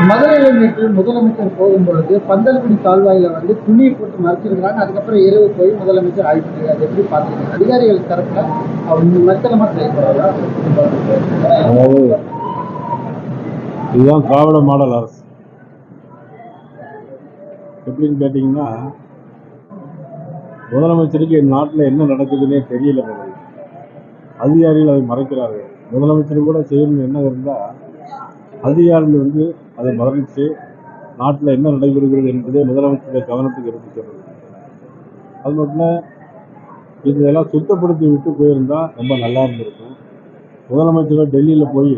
மதுரையில் நேற்று முதலமைச்சர் போகும்பொழுது பந்தல்குடி கால்வாயில துணியை போட்டு மறைச்சிருக்கிறாங்க. அதுக்கப்புறம் இரவு போய் முதலமைச்சர் ஆய்வு செய்ய அதை எப்படி பார்த்துருக்கீங்க? அதிகாரிகள் தரப்புல அவங்க மெத்தனமா செயல்படுறதா? அதாவது இதுதான் திராவிட மாடல் அரசு. எப்படின்னு கேட்டீங்கன்னா, முதலமைச்சருக்கு நாட்டில் என்ன நடக்குதுன்னே தெரியல. அதிகாரிகள் அதை மறைக்கிறார்கள். முதலமைச்சர் கூட செய்யணும் என்ன இருந்தால் அதிகாரிகள் அதை மறைச்சு நாட்டில் என்ன நடைபெறுகிறது என்பதை முதலமைச்சருடைய கவனத்துக்கு எடுத்து சொல்றது. அது மட்டும் இதெல்லாம் சுத்தப்படுத்தி விட்டு போயிருந்தா ரொம்ப நல்லா இருந்திருக்கும். முதலமைச்சர் டெல்லியில் போய்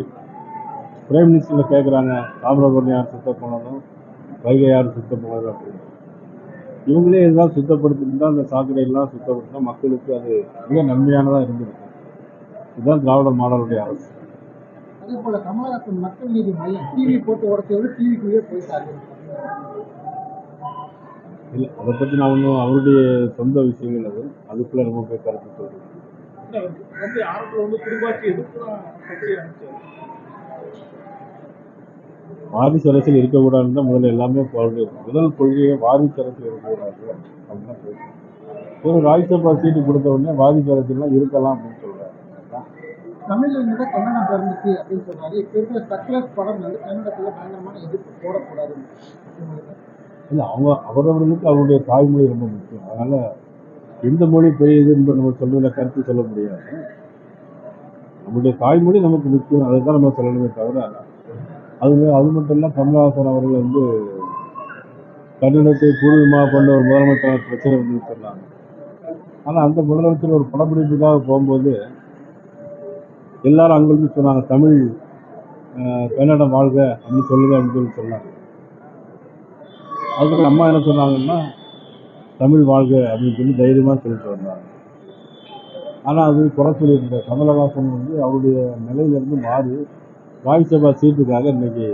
பிரைம் மினிஸ்டர் கேட்குறாங்க, தாமிரபரணி யார் சுத்தம் பண்ணணும், வைகை யார் சுத்தம் பண்ணணும் அப்படின்னு. இவங்களே இதெல்லாம் சுத்தப்படுத்திருந்தா அந்த சாக்கடையெல்லாம் சுத்தப்படுத்தினா மக்களுக்கு அது மிக நன்மையானதாக இருந்திருக்கும். இதுதான் திராவிட மாடலுடைய அரசு. அதே போல கமலஹாசன் மக்கள் நீதி மையம் டிவி போட்டு உடச்சவரு டிவிக்குள்ளே போயிட்டாரு. இல்லை, அதை பற்றி நான் ஒன்றும் அவருடைய சொந்த விஷயங்கள் அதுக்குள்ள நம்ம போய் கருத்து சொல்றோம். வாரிசு அரசியல் இருக்கக்கூடாதுன்னு தான் முதல்ல எல்லாமே முதல் கொள்கையை வாரிசு அரசியல் இருக்கக்கூடாது அப்படின்னு பேசுறோம். ஒரு ராஜ்யசபா சீட்டு கொடுத்த உடனே வாரிசு அரசியல்லாம் இருக்கலாம் அப்படின்னு சொல்றாரு. தமிழ்ல இருந்து கன்னடம் பிறந்துச்சு அப்படின்னு சொல்றாரு. இப்ப இருக்கிற சக்லஸ் படம் கன்னடத்துல பயங்கரமான எதிர்ப்பு போடக்கூடாது. இல்லை, அவரவர்களுக்கு அவருடைய தாய்மொழி ரொம்ப முக்கியம். அதனால எந்த மொழி பெரியதுன்னு நம்ம சொல்றதுல கருத்து சொல்ல முடியாது. நம்முடைய தாய்மொழி நமக்கு முக்கியம், அதை தான் நம்ம சொல்லணுமே தவிர அது மட்டும் இல்லை. கமலஹாசன் அவர்கள் கன்னடத்தை பூர்வமாக கொண்ட ஒரு முதலமைச்சர் பிரச்சனை சொன்னாங்க. ஆனால் அந்த முதலமைச்சர் ஒரு படப்பிடிப்புக்காக போகும்போது எல்லாரும் அங்கிருந்து சொன்னாங்க, தமிழ் கன்னடம் வாழ்க அப்படின்னு சொல்லுங்க அப்படின்னு சொன்னாங்க. அதுக்கு அம்மா என்ன சொன்னாங்கன்னா, தமிழ் வாழ்க அப்படின்னு சொல்லி தைரியமாக சொல்லிட்டு வந்தாங்க. ஆனால் அது குறை சொல்லியிருந்த கமலஹாசன் அவருடைய நிலையிலிருந்து மாறி ராஜ்யசபா சீட்டுக்காக இன்னைக்கு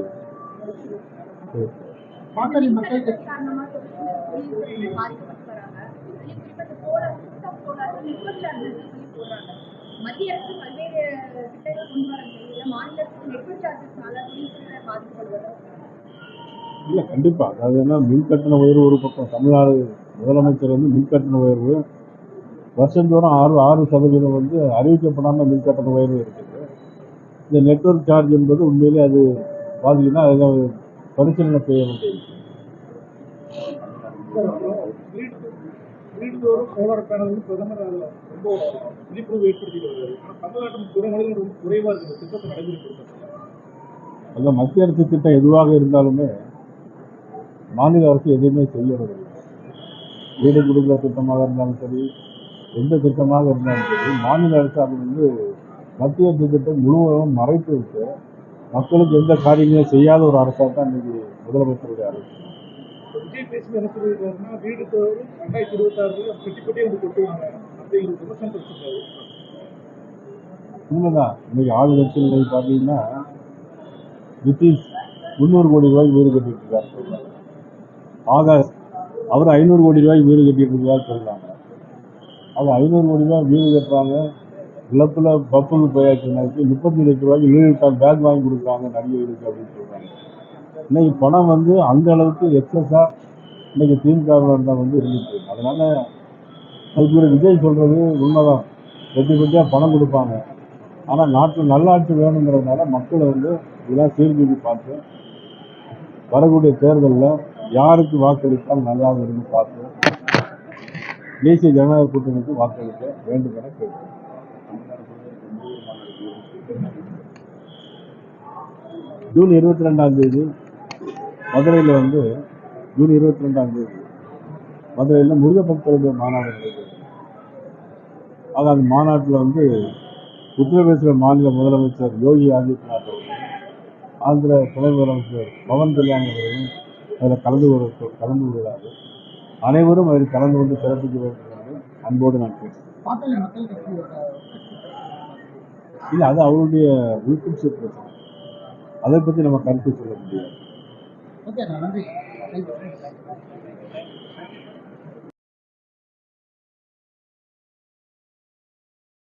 இல்லை கண்டிப்பா. அதாவது என்ன, மின்கட்டண உயர்வு ஒரு பக்கம். தமிழ்நாடு முதலமைச்சர் மின்கட்டண உயர்வு வருஷந்தோறும் 6% அறிவிக்கப்படாமல் மின்கட்டண உயர்வு இருக்குது. இந்த நெட்வொர்க் சார்ஜ் என்பது உண்மையிலே அது பாத்தீங்கன்னா அதை பரிசீலனை செய்ய வேண்டிய விஷயம். சோலார் பேனல் பிரதமர் ரொம்ப விழிப்புணர்வு ஏற்படுத்திட்டு வருவாரு. தமிழ்நாட்டில் துறைமுறைகள் ரொம்ப குறைவா இருக்கு. திட்டத்தை நடைமுறைப்படுத்த அந்த மத்திய அரசு திட்டம் எதுவாக இருந்தாலுமே மாநில அரசு எதுவுமே செய்யறதில்லை. வீடு கொடுக்கிற திட்டமாக இருந்தாலும் சரி, எந்த திட்டமாக இருந்தாலும் சரி, மாநில அரசு அது மத்திய அரசு திட்டம் முழுவதும் மறைத்து விட்டு மக்களுக்கு எந்த காரியங்களும் செய்யாத ஒரு அரசாக தான் இன்னைக்கு முதலமைச்சருடைய அரசு. விஜய் பேசி என்ன சொல்லியிருக்காருன்னா, வீடு 2026 பெட்டி பெட்டியே கொட்டுவாங்க அப்படிங்கிற விமர்சனம் வச்சிருக்காரு. உண்மைதான். இன்னைக்கு ஆளுநர் இன்னைக்கு பார்த்தீங்கன்னா நிதிஷ் 300 கோடி ரூபாய்க்கு வீடு கட்டிட்டு இருக்காரு. ஆகாஷ் அவர் 500 கோடி ரூபாய்க்கு வீடு கட்டிட்டு இருக்காரு சொல்றாங்க. அது 500 கோடி ரூபாய் வீடு கட்டுறாங்க, இழப்புல பப்புக்கு போயாச்சு. 30 லட்சம் ரூபாய்க்கு லூயிவிட்டான் பேக் வாங்கி கொடுக்குறாங்க நடிகர்களுக்கு அப்படின்னு சொல்றாங்க. இன்னைக்கு பணம் அந்த அளவுக்கு எக்ஸஸா இன்னைக்கு திமுகவினர் தான் இருந்துச்சு. அதனால அதுக்கு விஜய் சொல்றது உண்மைதான். வெட்டி வெட்டியா பணம் கொடுப்பாங்க. ஆனா நாட்டில் நல்லாட்சி வேணுங்கிறதுனால மக்கள் இதெல்லாம் சீர்தூக்கி பார்த்து வரக்கூடிய தேர்தலில் யாருக்கு வாக்களித்தால் நல்லா இருந்து பார்த்து தேசிய ஜனநாயக கூட்டணிக்கு வாக்களிக்க வேண்டும் என கேட்கிறேன். ஜூன் 22 மதுரையில் ஜூன் 22 மதுரையில் முருகப்பக்தருடைய மாநாடு நடைபெறும். ஆக அந்த மாநாட்டில் உத்தரப்பிரதேச மாநில முதலமைச்சர் யோகி ஆதித்யநாத் அவர்கள், ஆந்திர துணை முதலமைச்சர் பவன் கல்யாண் அவர்களும் அதில் கலந்து கொள்கிறார்கள். அனைவரும் அதில் கலந்து கொண்டு சிறப்பிக்க வேண்டும் என்று அன்போடு நான் பேசுகிறேன். இல்லை, அது அவருடைய உள்கட்சி பிரச்சனை. அதை பற்றி நம்ம கருத்து சொல்ல முடியாது.